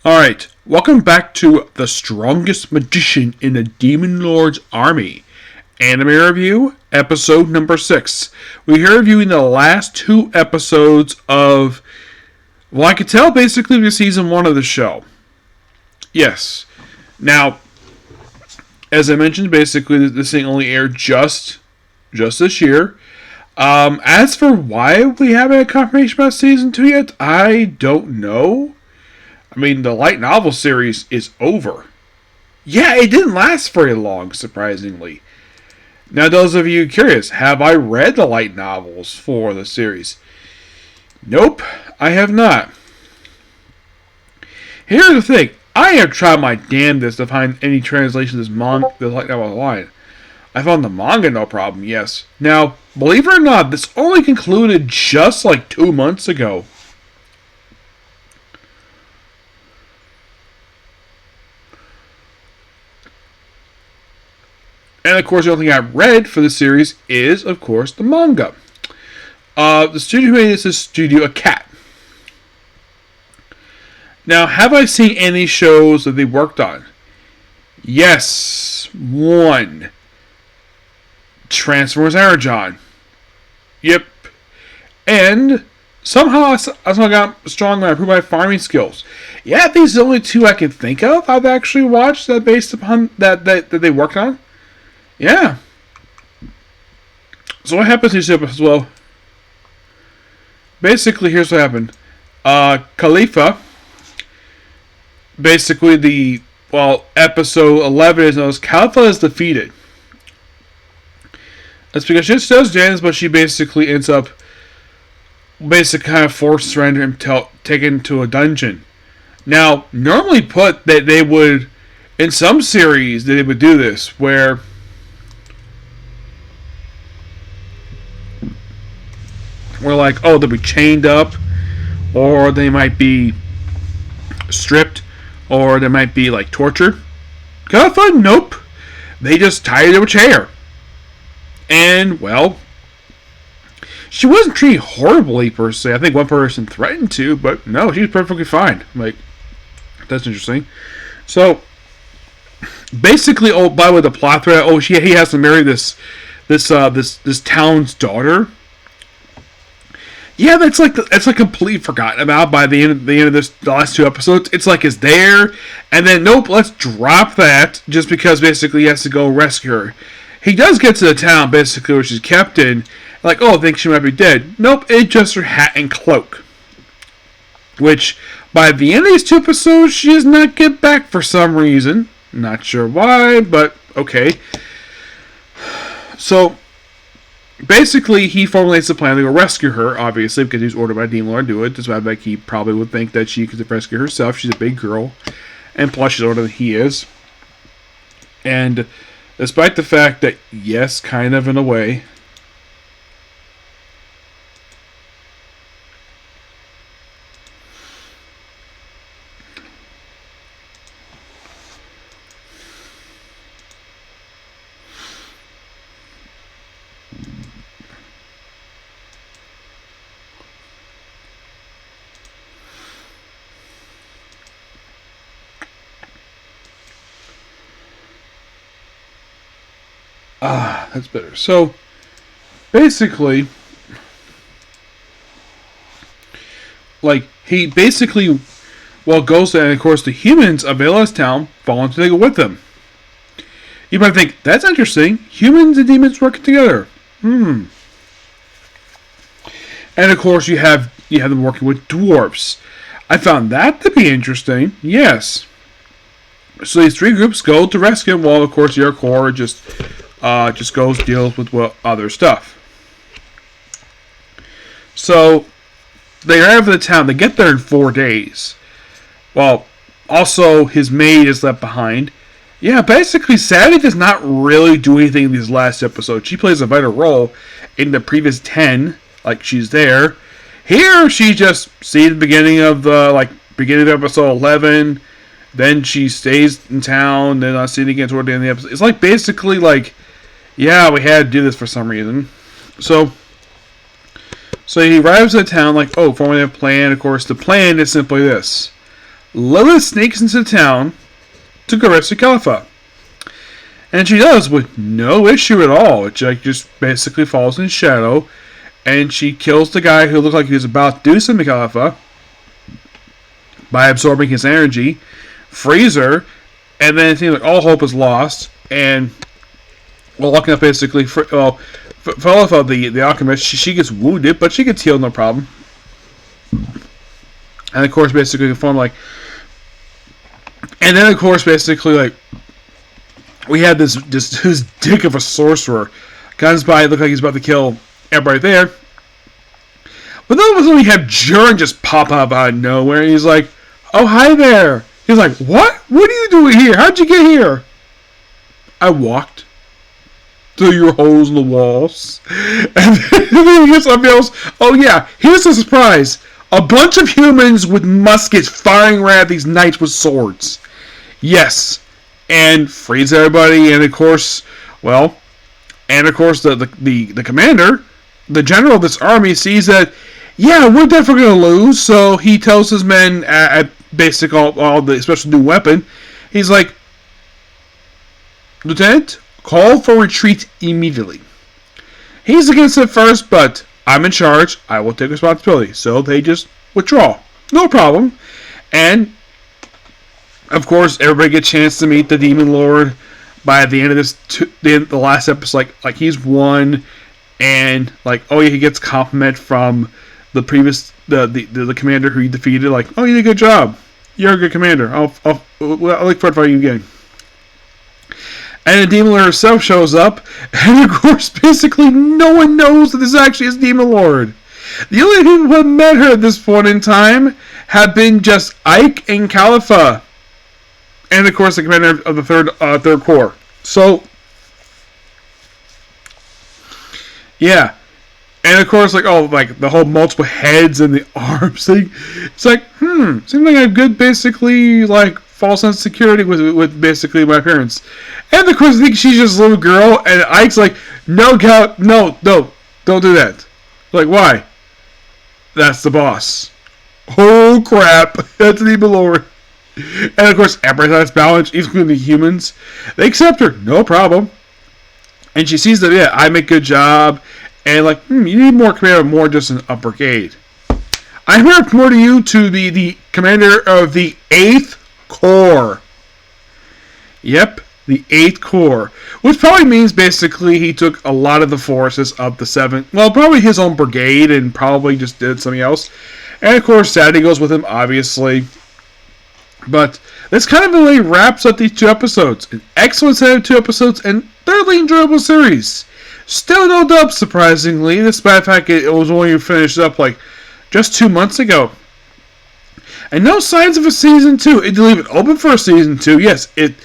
Alright, welcome back to The Strongest Magician in the Demon Lord's Army. Anime Review, episode number 6. We're here reviewing the last 2 episodes of, well, I could tell basically the season 1 of the show. Yes. Now, as I mentioned, basically this thing only aired just this year. As for why we haven't had confirmation about season 2 yet, I don't know. I mean, the light novel series is over. Yeah, it didn't last very long, surprisingly. Now, those of you curious, have I read the light novels for the series? Nope, I have not. Here's the thing. I have tried my damnedest to find any translation of this light novel online. I found the manga no problem, yes. Now, believe it or not, this only concluded just like 2 months ago. And, of course, the only thing I've read for the series is, of course, the manga. The studio who made this is Studio A Cat. Now, have I seen any shows that they worked on? Yes. 1. Transformers Energon. Yep. And somehow I got strong when I improved my farming skills. Yeah, these are the only 2 I can think of I've actually watched that based upon that they worked on. Yeah. So what happens in these episodes? Well, basically, here's what happened. Khalifa, basically episode 11 is known as Khalifa is defeated. That's because she still stands, but she basically ends up kind of forced surrender and taken to a dungeon. Now, normally that they would, in some series, they would do this, where we're like, oh, they'll be chained up, or they might be stripped, or they might be like tortured. Khalifa, nope. They just tied her to a chair. And, well, she wasn't treated horribly per se. I think one person threatened to, but no, she was perfectly fine. Like, that's interesting. So, basically, oh, by the way, the plot thread, he has to marry this town's daughter. Yeah, that's like completely forgotten about by the end of the last 2 episodes. It's like it's there, and then nope, let's drop that just because basically he has to go rescue her. He does get to the town basically where she's kept in, like, oh, I think she might be dead. Nope, it's just her hat and cloak. Which by the end of these 2 episodes, she does not get back for some reason. Not sure why, but okay. So basically, he formulates the plan to go rescue her, obviously, because he's ordered by Demon Lord to do it. Despite that, he probably would think that she could rescue herself. She's a big girl. And plus, she's older than he is. And despite the fact that, yes, kind of in a way, that's better. So, basically, like, he basically, goes and, of course, the humans of Vela's town volunteer to go with him. You might think, that's interesting. Humans and demons working together. And, of course, you have them working with dwarves. I found that to be interesting. Yes. So these 3 groups go to rescue him, while, of course, your core just deals with other stuff. So they arrive at the town. They get there in 4 days. Well, also his maid is left behind. Yeah, basically, Sadie does not really do anything in these last episodes. She plays a vital role in the previous 10. Like, she's there. Here, she just sees the beginning of episode 11. Then she stays in town. Then I see it again toward the end of the episode. It's like basically like, yeah, we had to do this for some reason. So he arrives at town like, oh, formulating a plan. Of course, the plan is simply this. Lilith sneaks into town to go rescue Califa. And she does with no issue at all. It just basically falls in shadow. And she kills the guy who looked like he was about to do something to Califa by absorbing his energy, frees her, and then it seems like all hope is lost. And, well, lucky enough, basically, Califa, the alchemist, she gets wounded, but she gets healed, no problem. And, of course, basically, and then, of course, basically, we had this dick of a sorcerer comes by, look like he's about to kill everybody there. But then all of a sudden we have Jern just pop up out of nowhere. He's like, "Oh, hi there." He's like, "What? What are you doing here? How'd you get here?" "I walked through your holes in the walls." And then he gets something else. "Oh yeah, here's a surprise. A bunch of humans with muskets firing right at these knights with swords." Yes. And frees everybody, and of course, the commander, the general of this army, sees that, yeah, we're definitely going to lose, so he tells his men at basic all the special new weapon, he's like, "Lieutenant, call for retreat immediately." He's against it first, but I'm in charge, I will take responsibility, so they just withdraw. No problem. And of course, everybody gets a chance to meet the Demon Lord by the end of the last episode. Like he's won, and oh yeah, he gets compliment from the previous the commander who he defeated. Like, "Oh, you did a good job. You're a good commander. I'll look forward to fighting you again." And the Demon Lord herself shows up, and of course, basically, no one knows that this actually is Demon Lord. The only people who have met her at this point in time have been just Ike and Califa. And, of course, the commander of the third corps. So, yeah. And, of course, the whole multiple heads and the arms thing. It's like, seems like I have good, basically, false sense of security with basically my appearance. And, of course, I think she's just a little girl. And Ike's like, "No, Cal, no, don't do that." Like, why? That's the boss. Oh, crap. That's the Demon Lord. And of course, everybody has balance, including the humans. They accept her, no problem. And she sees that, yeah, I make a good job. And you need more commander, more just a brigade. I'm here to promote you to the commander of the 8th Corps. Yep, the 8th Corps. Which probably means basically he took a lot of the forces of the 7th. Well, probably his own brigade and probably just did something else. And of course, Saturday goes with him, obviously. But this kind of really wraps up these 2 episodes. An excellent set of 2 episodes and thoroughly enjoyable series. Still no dubs, surprisingly, despite the fact it was only finished up just 2 months ago. And no signs of a season 2. It did leave it open for a season 2. Yes, if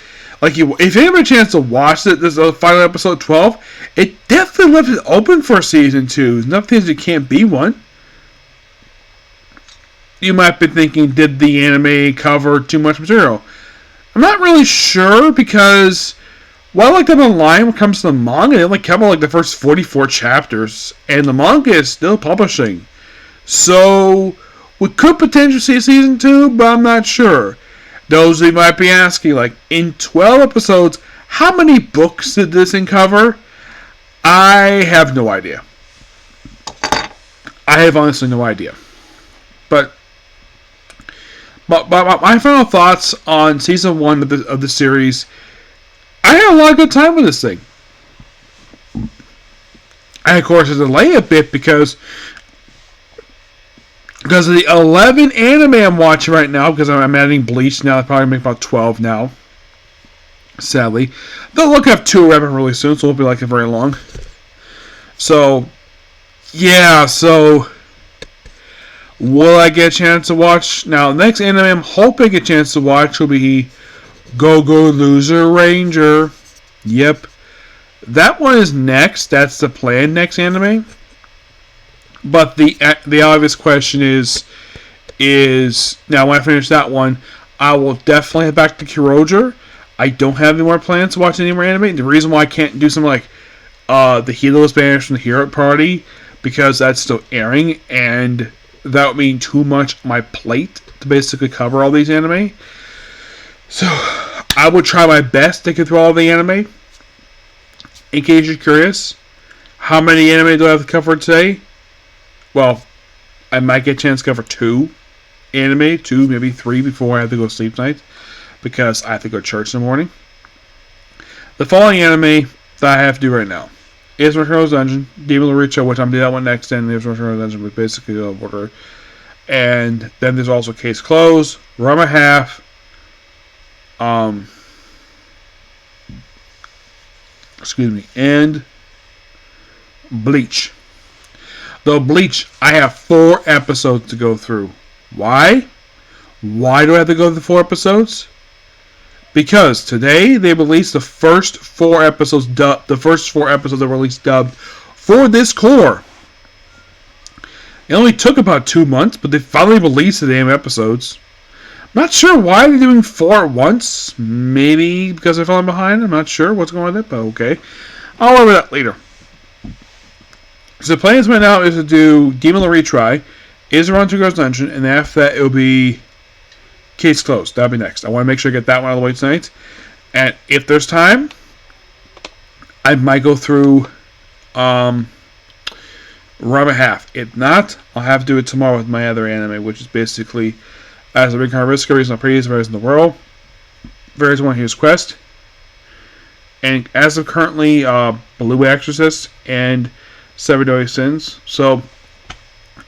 you have a chance to watch it, this is the final episode 12, it definitely left it open for a season 2. There's nothing that it can't be one. You might be thinking, did the anime cover too much material? I'm not really sure because, I looked up online when it comes to the manga, they only cover the first 44 chapters, and the manga is still publishing. So, we could potentially see a season 2, but I'm not sure. Those of you might be asking, in 12 episodes, how many books did this thing cover? I have no idea. I have honestly no idea. But my final thoughts on season 1 of the series, I had a lot of good time with this thing. And of course, I delay a bit because of the 11 anime I'm watching right now, because I'm adding Bleach now. I'll probably make about 12 now. Sadly. They'll look up 2 wrapping really soon, so it won't be very long. So, yeah, will I get a chance to watch? Now, the next anime I'm hoping I get a chance to watch will be Go Go Loser Ranger. Yep. That one is next. That's the planned next anime. But the obvious question is now when I finish that one, I will definitely head back to Kyroger. I don't have any more plans to watch any more anime. The reason why I can't do something like the Hilo is banished from the Hero Party, because that's still airing, and that would mean too much on my plate to basically cover all these anime. So I would try my best to get through all the anime. In case you're curious, how many anime do I have to cover today? Well, I might get a chance to cover 2 anime, 2, maybe 3 before I have to go to sleep tonight, because I have to go to church in the morning. The following anime that I have to do right now is Return Dungeon, Demon Loricha, which I'm doing that one next, and there's Return Dungeon, which basically the order. And then there's also Case Closed, Ranma Half, and Bleach. Though Bleach, I have 4 episodes to go through. Why? Why do I have to go through 4 episodes? Because today they released the first 4 episodes dubbed. The first 4 episodes that were released dubbed for this core. It only took about 2 months, but they finally released the damn episodes. Not sure why they're doing 4 at once. Maybe because they're falling behind. I'm not sure what's going on with it, but okay. I'll worry about that later. So the plans right now is to do Demon Retry, is around 2 Girls Dungeon, and after that it will be Case Closed. That'll be next. I want to make sure I get that one out of the way tonight. And if there's time, I might go through Ranma Half. If not, I'll have to do it tomorrow with my other anime, which is basically As a Big Kind of Risk, Reason of Prettiest Various in the World, Various One Here's Quest, and as of currently, Blue Exorcist and Seven Deadly Sins. So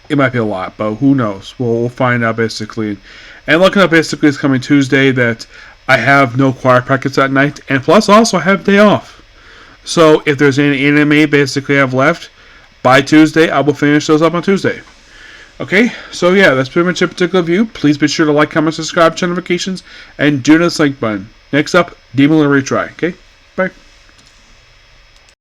it might be a lot, but who knows? We'll find out basically. And looking up basically this coming Tuesday that I have no choir practice that night, and plus also I have day off. So if there's any anime basically I have left by Tuesday, I will finish those up on Tuesday. Okay, so yeah, that's pretty much a particular view. Please be sure to like, comment, subscribe, turn notifications, and do this like button. Next up, Demon Retry. Okay, bye.